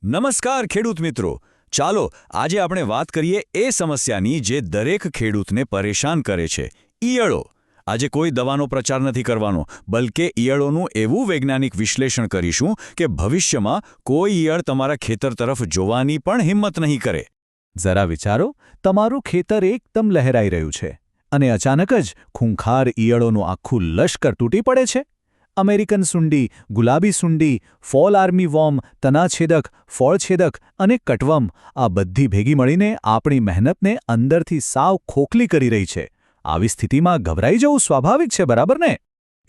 નમસ્કાર ખેડૂત મિત્રો. ચાલો આજે આપણે વાત કરીએ એ સમસ્યાની જે દરેક ખેડૂતને પરેશાન કરે છે, ઈયળો. આજે કોઈ દવાનો પ્રચાર નથી કરવાનો, બલકે ઈયળોનું એવું વૈજ્ઞાનિક વિશ્લેષણ કરીશું કે ભવિષ્યમાં કોઈ ઈયળ તમારા ખેતર તરફ જોવાની પણ હિંમત નહીં કરે. જરા વિચારો, તમારું ખેતર એકદમ લહેરાઈ રહ્યું છે અને અચાનક જ ખૂંખાર ઈયળોનું આખું લશ્કર તૂટી પડે છે. અમેરિકન સૂંડી, ગુલાબી સૂંડી, ફોલ આર્મી વોર્મ, તનાછેદક, ફળછેદક અને કટવમ આ બધી ભેગી મળીને આપણી મહેનતને અંદરથી સાવ ખોખલી કરી રહી છે. આવી સ્થિતિમાં ગભરાઈ જવું સ્વાભાવિક છે, બરાબર ને?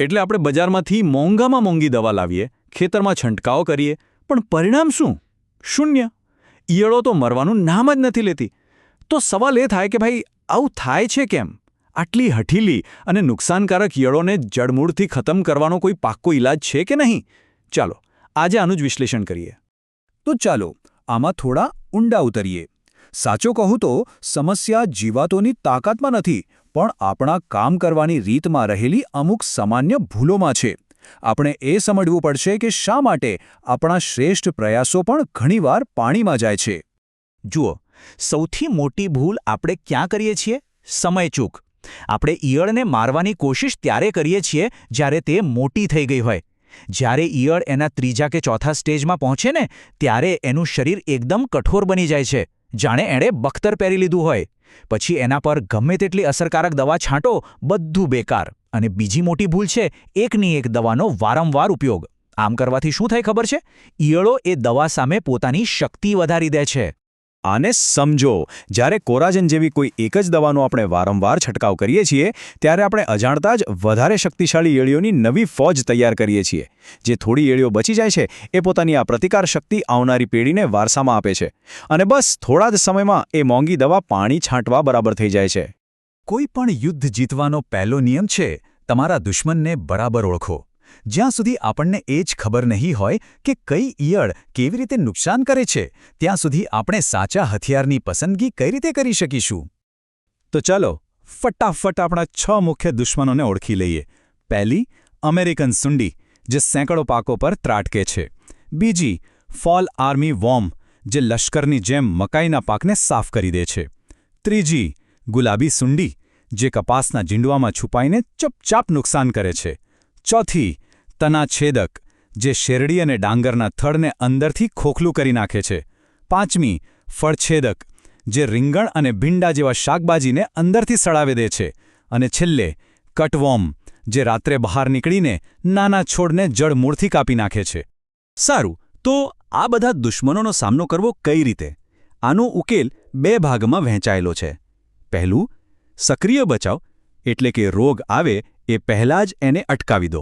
એટલે આપણે બજારમાંથી મોંઘામાં મોંઘી દવા લાવીએ, ખેતરમાં છંટકાવ કરીએ, પણ પરિણામ શું? શૂન્ય. ઈયળો તો મરવાનું નામ જ નથી લેતી. તો સવાલ એ થાય કે ભાઈ આવું થાય છે કેમ? આટલી હઠીલી અને નુકસાનકારક ઈયળોને જડમૂળથી ખતમ કરવાનો કોઈ પાક્કો ઈલાજ છે કે નહીં? ચાલો આજે આનું જ વિશ્લેષણ કરીએ. તો ચાલો આમાં થોડા ઊંડા ઉતરીએ. સાચો કહું તો સમસ્યા જીવાતોની તાકાતમાં નથી, પણ આપણા કામ કરવાની રીતમાં રહેલી અમુક સામાન્ય ભૂલોમાં છે. આપણે એ સમજવું પડશે કે શા માટે આપણા શ્રેષ્ઠ પ્રયાસો પણ ઘણીવાર પાણીમાં જાય છે. જુઓ, સૌથી મોટી ભૂલ આપણે ક્યાં કરીએ છીએ? સમયચૂક. આપણે ઈયળને મારવાની કોશિશ ત્યારે કરીએ છીએ જ્યારે તે મોટી થઈ ગઈ હોય. જ્યારે ઈયળ એના ત્રીજા કે ચોથા સ્ટેજમાં પહોંચે ને, ત્યારે એનું શરીર એકદમ કઠોર બની જાય છે, જાણે એણે બખ્તર પહેરી લીધું હોય. પછી એના પર ગમે તેટલી અસરકારક દવા છાંટો, બધું બેકાર. અને બીજી મોટી ભૂલ છે એકની એક દવાનો વારંવાર ઉપયોગ. આમ કરવાથી શું થાય ખબર છે? ઈયળો એ દવા સામે પોતાની શક્તિ વધારી દે છે. આને સમજો, જ્યારે કોરાજન જેવી કોઈ એક જ દવાનો આપણે વારંવાર છંટકાવ કરીએ છીએ, ત્યારે આપણે અજાણતા જ વધારે શક્તિશાળી ઈયળીઓની નવી ફોજ તૈયાર કરીએ છીએ. જે થોડી ઈયળીઓ બચી જાય છે, એ પોતાની આ પ્રતિકાર શક્તિ આવનારી પેઢીને વારસામાં આપે છે. અને બસ થોડા જ સમયમાં એ મોંઘી દવા પાણી છાંટવા બરાબર થઈ જાય છે. કોઈ પણ યુદ્ધ જીતવાનો પહેલો નિયમ છે, તમારા દુશ્મનને બરાબર ઓળખો. જ્યાં સુધી આપણને એ જ ખબર નહીં હોય કે કઈ ઈયળ કેવી રીતે નુકસાન કરે છે, ત્યાં સુધી આપણે સાચા હથિયારની પસંદગી કઈ રીતે કરી શકીશું? તો ચાલો ફટાફટ આપણા 6 મુખ્ય દુશ્મનોને ઓળખી લઈએ. પહેલી, અમેરિકન સૂંડી, જે સેંકડો પાકો પર ત્રાટકે છે. બીજી, ફોલ આર્મી વોર્મ, જે લશ્કરની જેમ મકાઈના પાકને સાફ કરી દે છે. ત્રીજી, ગુલાબી સૂંડી, જે કપાસના જીંડવામાં છુપાઈને ચૂપચાપ નુકસાન કરે છે. ચોથી, તનાછેદક, જે શેરડી અને ડાંગરના થડને અંદરથી ખોખલું કરી નાખે છે. પાંચમી, ફળછેદક, જે રીંગણ અને ભીંડા જેવા શાકભાજીને અંદરથી સડાવી દે છે. અને છેલ્લે, કટવોર્મ, જે રાત્રે બહાર નીકળીને નાના છોડને જડમૂળથી કાપી નાખે છે. સારું, તો આ બધા દુશ્મનોનો સામનો કરવો કઈ રીતે? આનો ઉકેલ 2 ભાગમાં વહેંચાયેલો છે. પહેલું, સક્રિય બચાવ, એટલે કે રોગ આવે એ પહેલાં જ એને અટકાવી દો.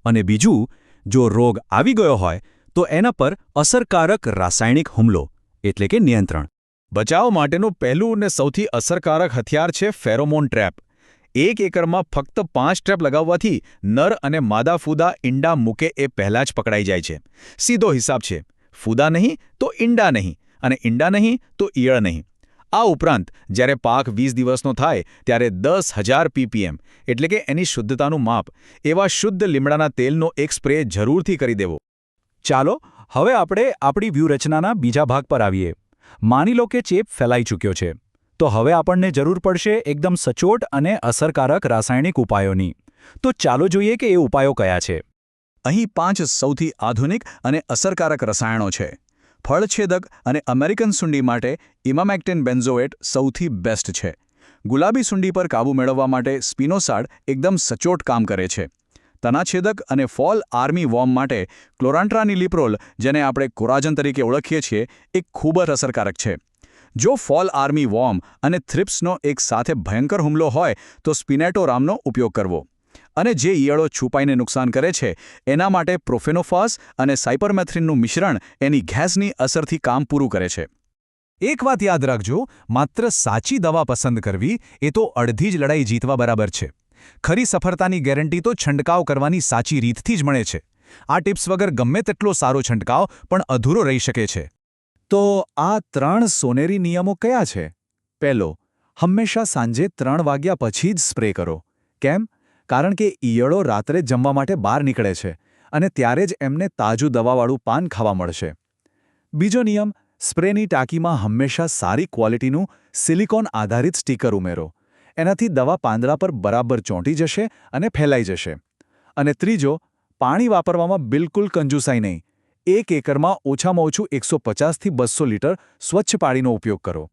અને બીજું, જો રોગ આવી ગયો હોય તો એના પર અસરકારક રાસાયણિક હુમલો, એટલે કે નિયંત્રણ. બચાવ માટેનું પહેલું ને સૌથી અસરકારક હથિયાર છે ફેરોમોન ટ્રેપ. 1 એકરમાં ફક્ત 5 ટ્રેપ લગાવવાથી નર અને માદા ફૂદા ઈંડા મૂકે એ પહેલાં જ પકડાઈ જાય છે. સીધો હિસાબ છે, ફૂદા નહીં તો ઈંડા નહીં, અને ઈંડા નહીં તો ઈયળ નહીં. આ ઉપરાંત જ્યારે પાક 20 દિવસનો થાય ત્યારે 10,000 ppm, એટલે કે એની શુદ્ધતાનું માપ, એવા શુદ્ધ લીમડાના તેલનો એક સ્પ્રે જરૂરથી કરી દેવો. ચાલો હવે આપણે આપણી વ્યૂહરચનાના બીજા ભાગ પર આવીએ. માની લો કે ચેપ ફેલાઈ ચૂક્યો છે, તો હવે આપણને જરૂર પડશે એકદમ સચોટ અને અસરકારક રાસાયણિક ઉપાયોની. તો ચાલો જોઈએ કે એ ઉપાયો કયા છે. અહીં 5 સૌથી આધુનિક અને અસરકારક રસાયણો છે. ફળછેદક અને અમેરિકન સૂંડી માટે ઇમામેક્ટિન બેન્ઝોએટ સૌથી બેસ્ટ છે. ગુલાબી સૂંડી પર કાબૂ મેળવવા માટે સ્પિનોસાડ એકદમ સચોટ કામ કરે છે. તનાછેદક અને ફોલ આર્મી વોર્મ માટે ક્લોરાન્ટ્રાનિલિપ્રોલ, જેને આપણે કોરાજન તરીકે ઓળખીએ છીએ, એ ખૂબ જ અસરકારક છે. જો ફોલ આર્મી વોર્મ અને થ્રિપ્સનો એક સાથે ભયંકર હુમલો હોય તો સ્પિનેટોરામનો ઉપયોગ કરવો. અને જે ઈયળો છુપાઈને નુકસાન કરે છે, એના માટે પ્રોફેનોફાસ અને સાયપરમેથ્રિનનું મિશ્રણ એની ગેસની અસરથી કામ પૂરું કરે છે. એક વાત યાદ રાખજો, માત્ર સાચી દવા પસંદ કરવી એ તો અડધી જ લડાઈ જીતવા બરાબર છે. ખરી સફળતાની ગેરંટી તો છંટકાવ કરવાની સાચી રીતથી જ મળે છે. આ ટિપ્સ વગર ગમે તેટલો સારો છંટકાવ પણ અધૂરો રહી શકે છે. તો આ 3 સોનેરી નિયમો કયા છે? પહેલો, હંમેશા સાંજે 3 વાગ્યા પછી જ સ્પ્રે કરો. કેમ? કારણ કે ઈયળો રાત્રે જમવા માટે બહાર નીકળે છે અને ત્યારે જ એમને તાજું દવાવાળું પાન ખાવા મળશે. બીજો નિયમ, સ્પ્રેની ટાંકીમાં હંમેશા સારી ક્વોલિટીનું સિલિકોન આધારિત સ્ટીકર ઉમેરો. એનાથી દવા પાંદડા પર બરાબર ચોંટી જશે અને ફેલાઈ જશે. અને ત્રીજો, પાણી વાપરવામાં બિલકુલ કંજૂસાઈ નહીં. 1 એકરમાં ઓછામાં ઓછું 150 થી 200 લીટર સ્વચ્છ પાણીનો ઉપયોગ કરો.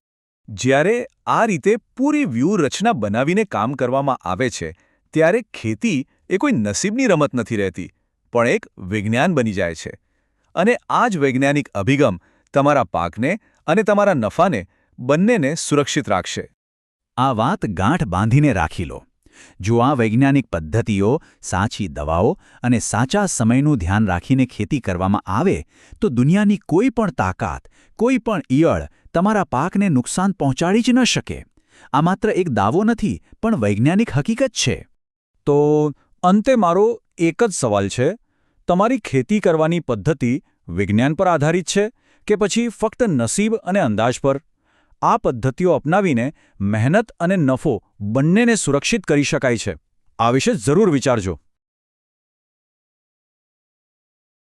જ્યારે આ રીતે પૂરી વ્યૂહરચના બનાવીને કામ કરવામાં આવે છે, ત્યારે ખેતી એ કોઈ નસીબની રમત નથી રહેતી, પણ એક વિજ્ઞાન બની જાય છે. અને આ જ વૈજ્ઞાનિક અભિગમ તમારા પાકને અને તમારા નફાને બંનેને સુરક્ષિત રાખશે. આ વાત ગાંઠ બાંધીને રાખી લો. જો આ વૈજ્ઞાનિક પદ્ધતિઓ, સાચી દવાઓ અને સાચા સમયનું ધ્યાન રાખીને ખેતી કરવામાં આવે તો દુનિયાની કોઈ પણ તાકાત, કોઈ પણ ઈયળ તમારા પાકને નુકસાન પહોંચાડી જ ન શકે. આ માત્ર એક દાવો નથી, પણ વૈજ્ઞાનિક હકીકત છે. તો અંતે મારો એક જ સવાલ છે, તમારી ખેતી કરવાની પદ્ધતિ વિજ્ઞાન પર આધારિત છે કે પછી ફક્ત નસીબ અને અંદાજ પર? આ પદ્ધતિઓ અપનાવીને મહેનત અને નફો બંનેને સુરક્ષિત કરી શકાય છે. આ વિશે જરૂર વિચારજો.